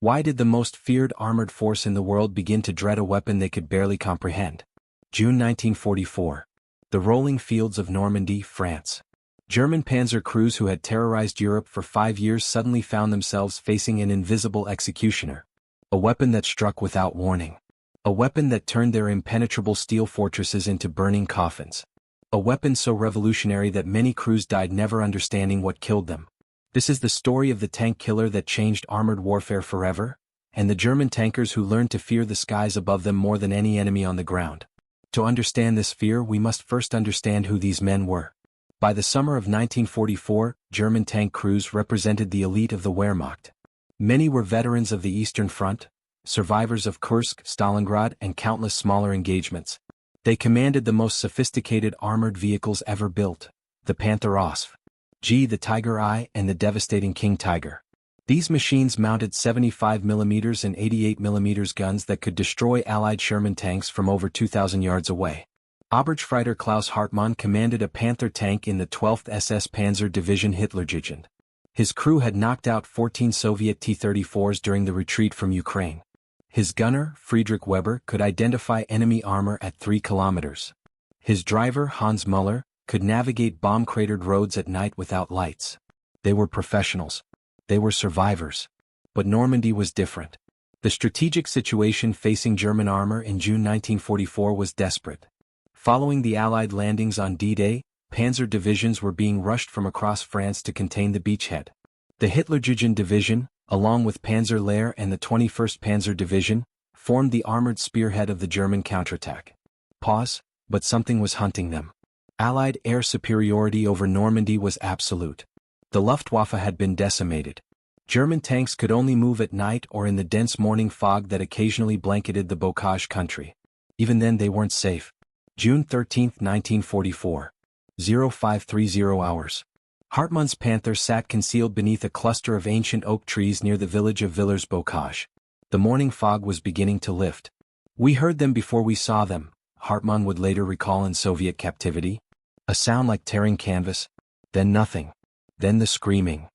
Why did the most feared armored force in the world begin to dread a weapon they could barely comprehend? June 1944. The rolling fields of Normandy, France. German Panzer crews who had terrorized Europe for 5 years suddenly found themselves facing an invisible executioner. A weapon that struck without warning. A weapon that turned their impenetrable steel fortresses into burning coffins. A weapon so revolutionary that many crews died never understanding what killed them. This is the story of the tank killer that changed armored warfare forever, and the German tankers who learned to fear the skies above them more than any enemy on the ground. To understand this fear, we must first understand who these men were. By the summer of 1944, German tank crews represented the elite of the Wehrmacht. Many were veterans of the Eastern Front, survivors of Kursk, Stalingrad, and countless smaller engagements. They commanded the most sophisticated armored vehicles ever built, the Panther OSV, the Tiger I, and the devastating King Tiger. These machines mounted 75mm and 88mm guns that could destroy Allied Sherman tanks from over 2,000 yards away. Oberstfreiter Klaus Hartmann commanded a Panther tank in the 12th SS Panzer Division Hitlerjugend. His crew had knocked out 14 Soviet T-34s during the retreat from Ukraine. His gunner, Friedrich Weber, could identify enemy armor at 3 kilometers. His driver, Hans Müller, could navigate bomb-cratered roads at night without lights. They were professionals. They were survivors. But Normandy was different. The strategic situation facing German armor in June 1944 was desperate. Following the Allied landings on D-Day, Panzer divisions were being rushed from across France to contain the beachhead. The Hitlerjugend Division, along with Panzer Lehr and the 21st Panzer Division, formed the armored spearhead of the German counterattack. But something was hunting them. Allied air superiority over Normandy was absolute. The Luftwaffe had been decimated. German tanks could only move at night or in the dense morning fog that occasionally blanketed the Bocage country. Even then they weren't safe. June 13, 1944. 0530 hours. Hartmann's Panther sat concealed beneath a cluster of ancient oak trees near the village of Villers-Bocage. The morning fog was beginning to lift. "We heard them before we saw them," Hartmann would later recall in Soviet captivity. A sound like tearing canvas. Then nothing. Then the screaming.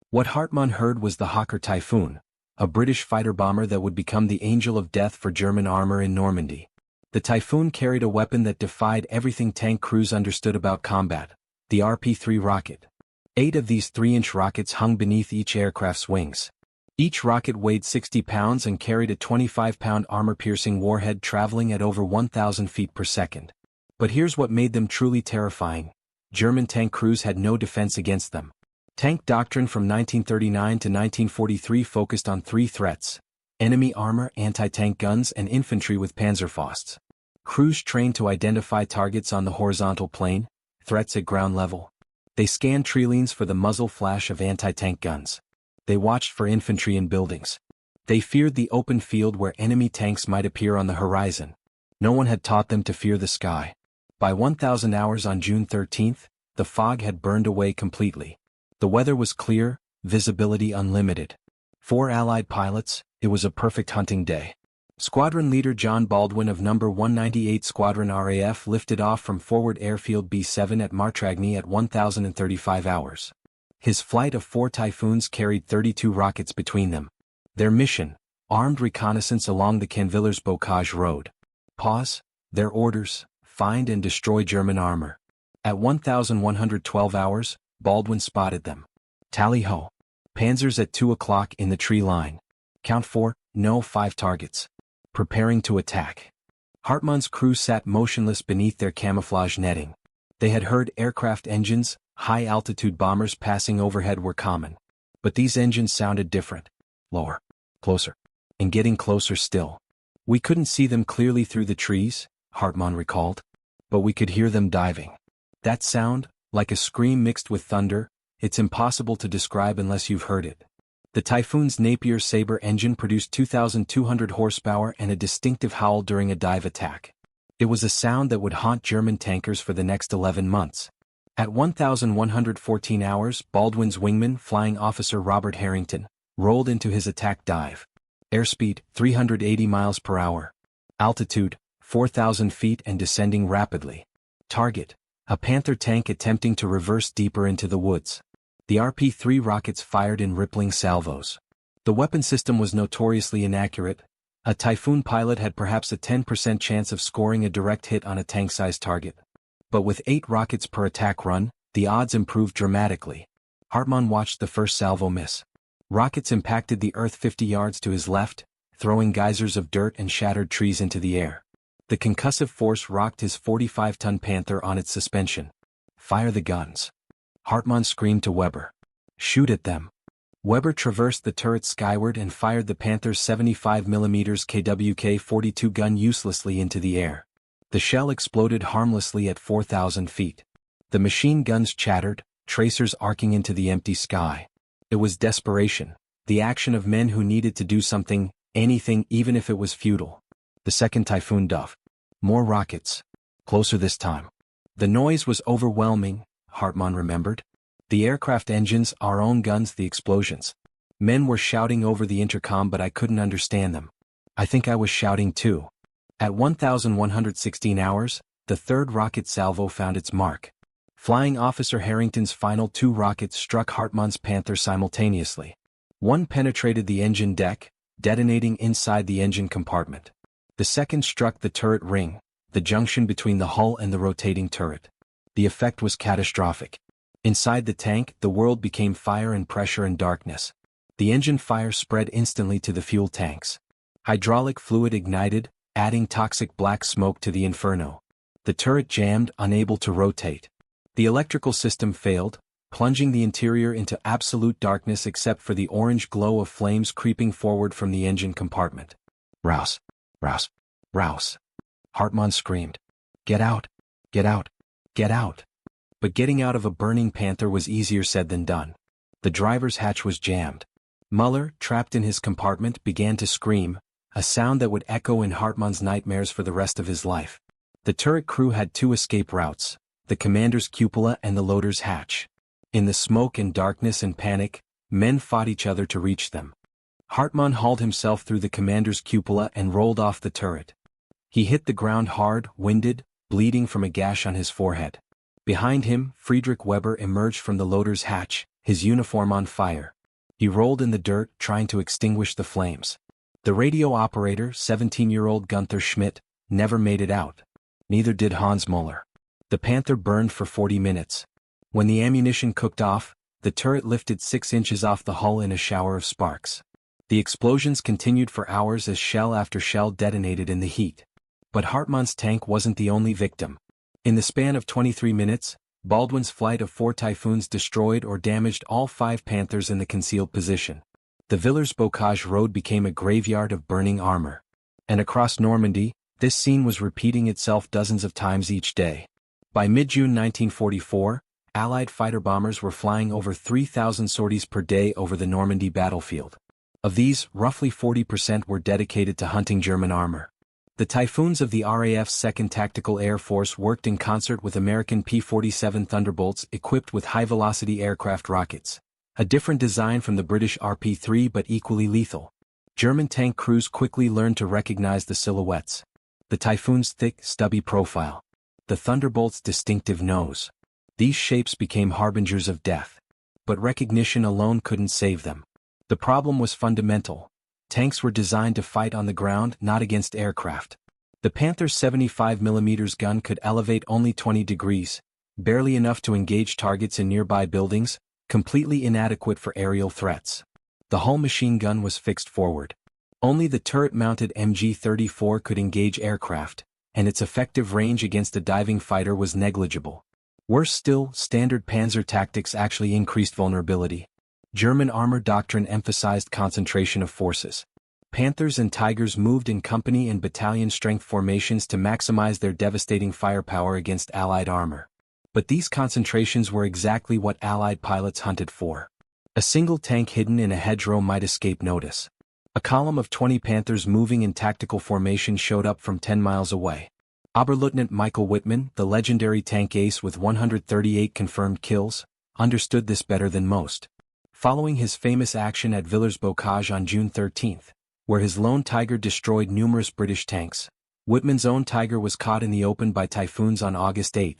What Hartmann heard was the Hawker Typhoon, a British fighter-bomber that would become the angel of death for German armor in Normandy. The Typhoon carried a weapon that defied everything tank crews understood about combat, the RP-3 rocket. 8 of these 3-inch rockets hung beneath each aircraft's wings. Each rocket weighed 60 pounds and carried a 25-pound armor-piercing warhead traveling at over 1,000 feet per second. But here's what made them truly terrifying. German tank crews had no defense against them. Tank doctrine from 1939 to 1943 focused on 3 threats: enemy armor, anti-tank guns, and infantry with Panzerfausts. Crews trained to identify targets on the horizontal plane, threats at ground level. They scanned treelines for the muzzle flash of anti-tank guns. They watched for infantry in buildings. They feared the open field where enemy tanks might appear on the horizon. No one had taught them to fear the sky. By 1,000 hours on June 13, the fog had burned away completely. The weather was clear, visibility unlimited. For Allied pilots, it was a perfect hunting day. Squadron leader John Baldwin of No. 198 Squadron RAF lifted off from Forward Airfield B-7 at Martragny at 1,035 hours. His flight of 4 Typhoons carried 32 rockets between them. Their mission: armed reconnaissance along the Canvillers-Bocage road. Their orders: find and destroy German armor. At 1,112 hours, Baldwin spotted them. Tally-ho. Panzers at 2 o'clock in the tree line. Count 4, no 5 targets. Preparing to attack. Hartmann's crew sat motionless beneath their camouflage netting. They had heard aircraft engines, high-altitude bombers passing overhead were common. But these engines sounded different. Lower. Closer. And getting closer still. "We couldn't see them clearly through the trees," Hartmann recalled. "But we could hear them diving. That sound, like a scream mixed with thunder, it's impossible to describe unless you've heard it." The Typhoon's Napier Sabre engine produced 2,200 horsepower and a distinctive howl during a dive attack. It was a sound that would haunt German tankers for the next 11 months. At 1,114 hours, Baldwin's wingman, Flying Officer Robert Harrington, rolled into his attack dive. Airspeed, 380 miles per hour. Altitude, 4,000 feet and descending rapidly. Target: a Panther tank attempting to reverse deeper into the woods. The RP-3 rockets fired in rippling salvos. The weapon system was notoriously inaccurate. A Typhoon pilot had perhaps a 10% chance of scoring a direct hit on a tank-sized target. But with 8 rockets per attack run, the odds improved dramatically. Hartmann watched the first salvo miss. Rockets impacted the earth 50 yards to his left, throwing geysers of dirt and shattered trees into the air. The concussive force rocked his 45-ton Panther on its suspension. "Fire the guns." Hartmann screamed to Weber. "Shoot at them." Weber traversed the turret skyward and fired the Panther's 75mm KWK-42 gun uselessly into the air. The shell exploded harmlessly at 4,000 feet. The machine guns chattered, tracers arcing into the empty sky. It was desperation, the action of men who needed to do something, anything even if it was futile. The second Typhoon dove. More rockets. Closer this time. The noise was overwhelming, Hartmann remembered. The aircraft engines, our own guns, the explosions. Men were shouting over the intercom, but I couldn't understand them. I think I was shouting too. At 1,116 hours, the third rocket salvo found its mark. Flying Officer Harrington's final 2 rockets struck Hartmann's Panther simultaneously. One penetrated the engine deck, detonating inside the engine compartment. The second struck the turret ring, the junction between the hull and the rotating turret. The effect was catastrophic. Inside the tank, the world became fire and pressure and darkness. The engine fire spread instantly to the fuel tanks. Hydraulic fluid ignited, adding toxic black smoke to the inferno. The turret jammed, unable to rotate. The electrical system failed, plunging the interior into absolute darkness except for the orange glow of flames creeping forward from the engine compartment. "Rouse! Rouse! Rouse!" Hartmann screamed. "Get out! Get out! Get out!" But getting out of a burning Panther was easier said than done. The driver's hatch was jammed. Muller, trapped in his compartment, began to scream, a sound that would echo in Hartmann's nightmares for the rest of his life. The turret crew had 2 escape routes, the commander's cupola and the loader's hatch. In the smoke and darkness and panic, men fought each other to reach them. Hartmann hauled himself through the commander's cupola and rolled off the turret. He hit the ground hard, winded, bleeding from a gash on his forehead. Behind him, Friedrich Weber emerged from the loader's hatch, his uniform on fire. He rolled in the dirt, trying to extinguish the flames. The radio operator, 17-year-old Gunther Schmidt, never made it out. Neither did Hans Muller. The Panther burned for 40 minutes. When the ammunition cooked off, the turret lifted 6 inches off the hull in a shower of sparks. The explosions continued for hours as shell after shell detonated in the heat. But Hartmann's tank wasn't the only victim. In the span of 23 minutes, Baldwin's flight of 4 Typhoons destroyed or damaged all 5 Panthers in the concealed position. The Villers-Bocage road became a graveyard of burning armor. And across Normandy, this scene was repeating itself dozens of times each day. By mid-June 1944, Allied fighter bombers were flying over 3,000 sorties per day over the Normandy battlefield. Of these, roughly 40% were dedicated to hunting German armor. The Typhoons of the RAF's 2nd Tactical Air Force worked in concert with American P-47 Thunderbolts equipped with high-velocity aircraft rockets. A different design from the British RP-3 but equally lethal. German tank crews quickly learned to recognize the silhouettes. The Typhoon's thick, stubby profile. The Thunderbolt's distinctive nose. These shapes became harbingers of death. But recognition alone couldn't save them. The problem was fundamental. Tanks were designed to fight on the ground, not against aircraft. The Panther's 75mm gun could elevate only 20 degrees, barely enough to engage targets in nearby buildings, completely inadequate for aerial threats. The hull machine gun was fixed forward. Only the turret-mounted MG-34 could engage aircraft, and its effective range against a diving fighter was negligible. Worse still, standard Panzer tactics actually increased vulnerability. German armor doctrine emphasized concentration of forces. Panthers and Tigers moved in company and battalion-strength formations to maximize their devastating firepower against Allied armor. But these concentrations were exactly what Allied pilots hunted for. A single tank hidden in a hedgerow might escape notice. A column of 20 Panthers moving in tactical formation showed up from 10 miles away. Oberleutnant Michael Wittmann, the legendary tank ace with 138 confirmed kills, understood this better than most. Following his famous action at Villers-Bocage on June 13, where his lone Tiger destroyed numerous British tanks, Wittmann's own Tiger was caught in the open by Typhoons on August 8.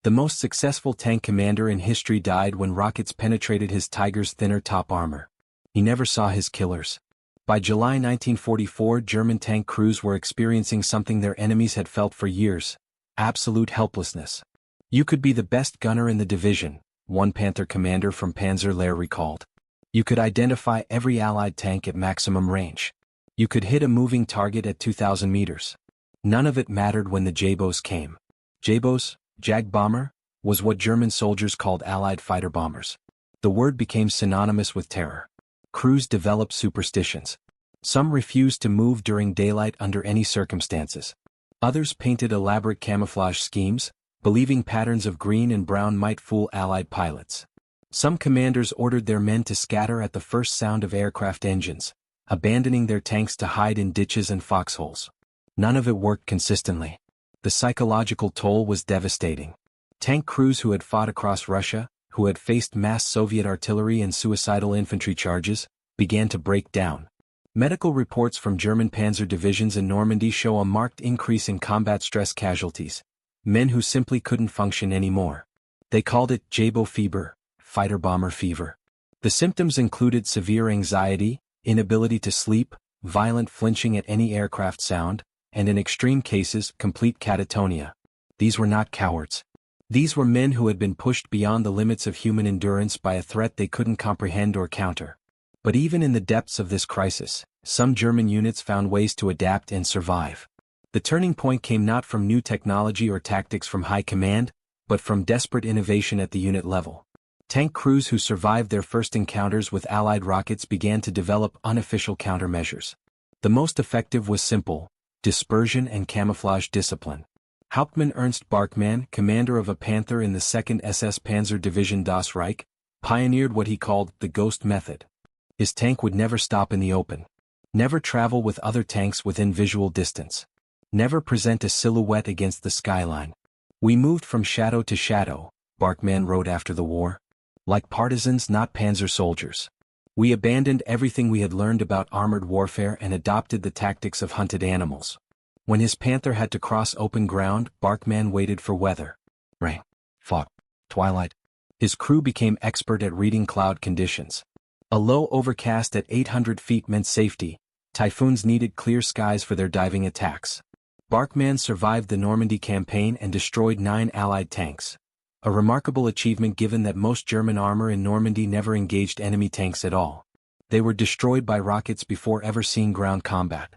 The most successful tank commander in history died when rockets penetrated his Tiger's thinner top armor. He never saw his killers. By July 1944, German tank crews were experiencing something their enemies had felt for years: absolute helplessness. You could be the best gunner in the division, one Panther commander from Panzer Lehr recalled. You could identify every Allied tank at maximum range. You could hit a moving target at 2,000 meters. None of it mattered when the Jabos came. Jabos, Jag bomber, was what German soldiers called Allied fighter bombers. The word became synonymous with terror. Crews developed superstitions. Some refused to move during daylight under any circumstances. Others painted elaborate camouflage schemes, believing patterns of green and brown might fool Allied pilots. Some commanders ordered their men to scatter at the first sound of aircraft engines, abandoning their tanks to hide in ditches and foxholes. None of it worked consistently. The psychological toll was devastating. Tank crews who had fought across Russia, who had faced mass Soviet artillery and suicidal infantry charges, began to break down. Medical reports from German panzer divisions in Normandy show a marked increase in combat stress casualties, men who simply couldn't function anymore. They called it Jabo fever, fighter bomber fever. The symptoms included severe anxiety, inability to sleep, violent flinching at any aircraft sound, and in extreme cases, complete catatonia. These were not cowards. These were men who had been pushed beyond the limits of human endurance by a threat they couldn't comprehend or counter. But even in the depths of this crisis, some German units found ways to adapt and survive. The turning point came not from new technology or tactics from high command, but from desperate innovation at the unit level. Tank crews who survived their first encounters with Allied rockets began to develop unofficial countermeasures. The most effective was simple: dispersion and camouflage discipline. Hauptmann Ernst Barkmann, commander of a Panther in the 2nd SS Panzer Division Das Reich, pioneered what he called the ghost method. His tank would never stop in the open. Never travel with other tanks within visual distance. Never present a silhouette against the skyline. We moved from shadow to shadow, Barkmann wrote after the war. Like partisans, not panzer soldiers. We abandoned everything we had learned about armored warfare and adopted the tactics of hunted animals. When his Panther had to cross open ground, Barkmann waited for weather. Rain, fog, twilight. His crew became expert at reading cloud conditions. A low overcast at 800 feet meant safety. Typhoons needed clear skies for their diving attacks. Barkmann survived the Normandy campaign and destroyed 9 Allied tanks. A remarkable achievement given that most German armor in Normandy never engaged enemy tanks at all. They were destroyed by rockets before ever seeing ground combat.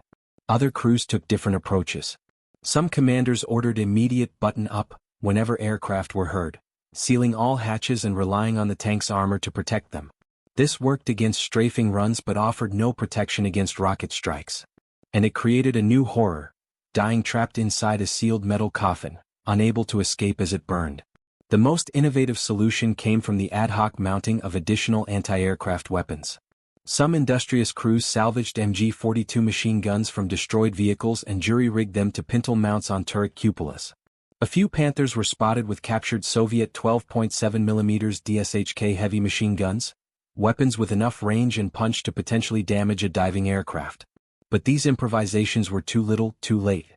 Other crews took different approaches. Some commanders ordered immediate button-up whenever aircraft were heard, sealing all hatches and relying on the tank's armor to protect them. This worked against strafing runs but offered no protection against rocket strikes. And it created a new horror: dying trapped inside a sealed metal coffin, unable to escape as it burned. The most innovative solution came from the ad hoc mounting of additional anti-aircraft weapons. Some industrious crews salvaged MG-42 machine guns from destroyed vehicles and jury-rigged them to pintle mounts on turret cupolas. A few Panthers were spotted with captured Soviet 12.7mm DSHK heavy machine guns, weapons with enough range and punch to potentially damage a diving aircraft. But these improvisations were too little, too late.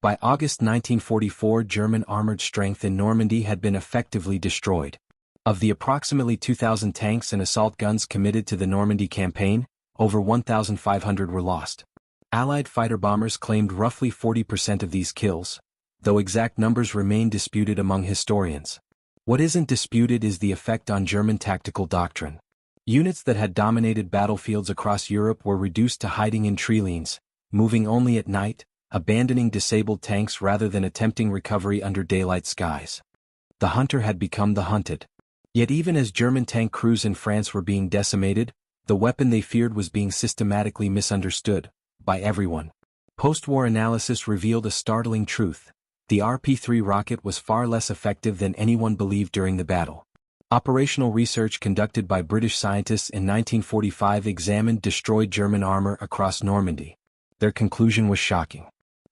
By August 1944, German armored strength in Normandy had been effectively destroyed. Of the approximately 2,000 tanks and assault guns committed to the Normandy campaign, over 1,500 were lost. Allied fighter bombers claimed roughly 40% of these kills, though exact numbers remain disputed among historians. What isn't disputed is the effect on German tactical doctrine. Units that had dominated battlefields across Europe were reduced to hiding in tree lanes, moving only at night, abandoning disabled tanks rather than attempting recovery under daylight skies. The hunter had become the hunted. Yet even as German tank crews in France were being decimated, the weapon they feared was being systematically misunderstood by everyone. Post-war analysis revealed a startling truth: the RP-3 rocket was far less effective than anyone believed during the battle. Operational research conducted by British scientists in 1945 examined destroyed German armor across Normandy. Their conclusion was shocking.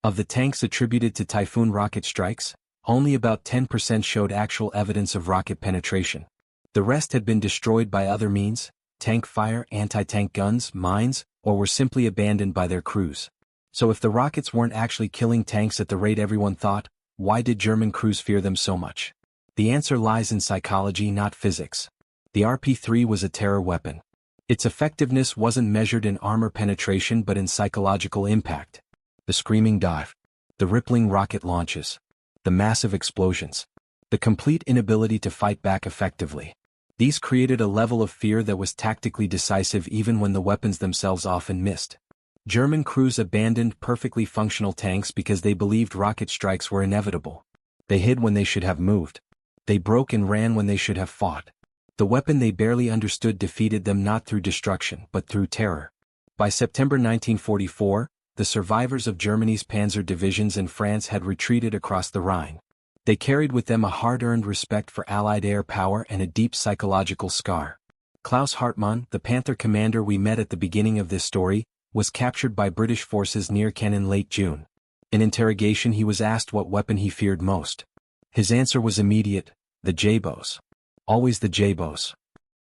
Of the tanks attributed to Typhoon rocket strikes, only about 10% showed actual evidence of rocket penetration. The rest had been destroyed by other means: tank fire, anti-tank guns, mines, or were simply abandoned by their crews. So if the rockets weren't actually killing tanks at the rate everyone thought, why did German crews fear them so much? The answer lies in psychology, not physics. The RP-3 was a terror weapon. Its effectiveness wasn't measured in armor penetration but in psychological impact. The screaming dive, the rippling rocket launches, the massive explosions, the complete inability to fight back effectively. These created a level of fear that was tactically decisive even when the weapons themselves often missed. German crews abandoned perfectly functional tanks because they believed rocket strikes were inevitable. They hid when they should have moved. They broke and ran when they should have fought. The weapon they barely understood defeated them not through destruction but through terror. By September 1944, the survivors of Germany's Panzer divisions in France had retreated across the Rhine. They carried with them a hard-earned respect for Allied air power and a deep psychological scar. Klaus Hartmann, the Panther commander we met at the beginning of this story, was captured by British forces near Caen in late June. In interrogation he was asked what weapon he feared most. His answer was immediate: the J-bows. Always the J-bows.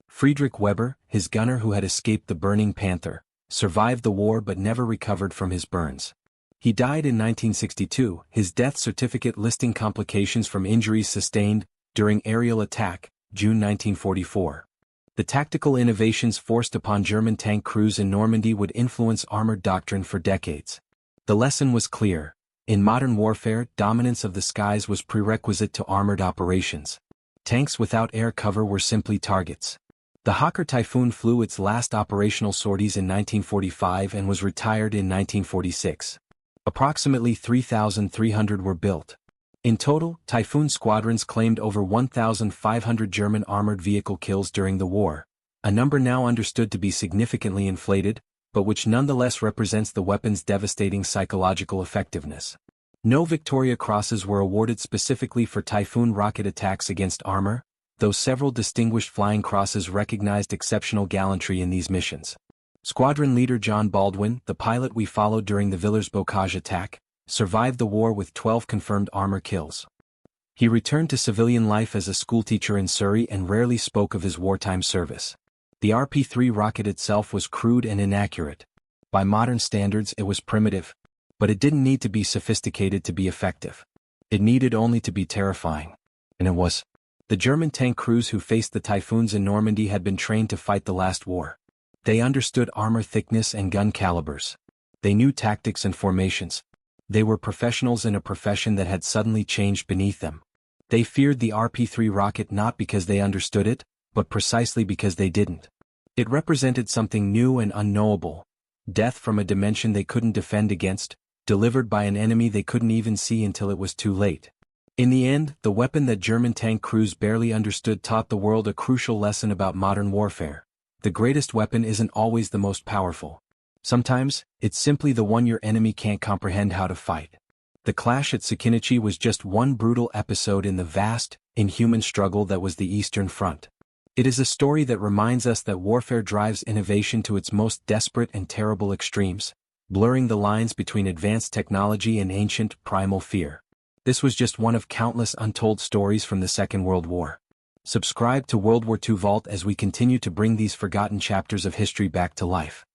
Friedrich Weber, his gunner who had escaped the burning Panther, survived the war but never recovered from his burns. He died in 1962, his death certificate listing complications from injuries sustained during aerial attack, June 1944. The tactical innovations forced upon German tank crews in Normandy would influence armored doctrine for decades. The lesson was clear: in modern warfare, dominance of the skies was prerequisite to armored operations. Tanks without air cover were simply targets. The Hawker Typhoon flew its last operational sorties in 1945 and was retired in 1946. Approximately 3,300 were built. In total, Typhoon squadrons claimed over 1,500 German armored vehicle kills during the war, a number now understood to be significantly inflated, but which nonetheless represents the weapon's devastating psychological effectiveness. No Victoria Crosses were awarded specifically for Typhoon rocket attacks against armor, though several distinguished flying crosses recognized exceptional gallantry in these missions. Squadron leader John Baldwin, the pilot we followed during the Villers-Bocage attack, survived the war with 12 confirmed armor kills. He returned to civilian life as a schoolteacher in Surrey and rarely spoke of his wartime service. The RP-3 rocket itself was crude and inaccurate. By modern standards it was primitive, but it didn't need to be sophisticated to be effective. It needed only to be terrifying. And it was. The German tank crews who faced the Typhoons in Normandy had been trained to fight the last war. They understood armor thickness and gun calibers. They knew tactics and formations. They were professionals in a profession that had suddenly changed beneath them. They feared the RP-3 rocket not because they understood it, but precisely because they didn't. It represented something new and unknowable: death from a dimension they couldn't defend against, delivered by an enemy they couldn't even see until it was too late. In the end, the weapon that German tank crews barely understood taught the world a crucial lesson about modern warfare. The greatest weapon isn't always the most powerful. Sometimes, it's simply the one your enemy can't comprehend how to fight. The clash at Sakinichi was just one brutal episode in the vast, inhuman struggle that was the Eastern Front. It is a story that reminds us that warfare drives innovation to its most desperate and terrible extremes, blurring the lines between advanced technology and ancient, primal fear. This was just one of countless untold stories from the Second World War. Subscribe to World War II Vault as we continue to bring these forgotten chapters of history back to life.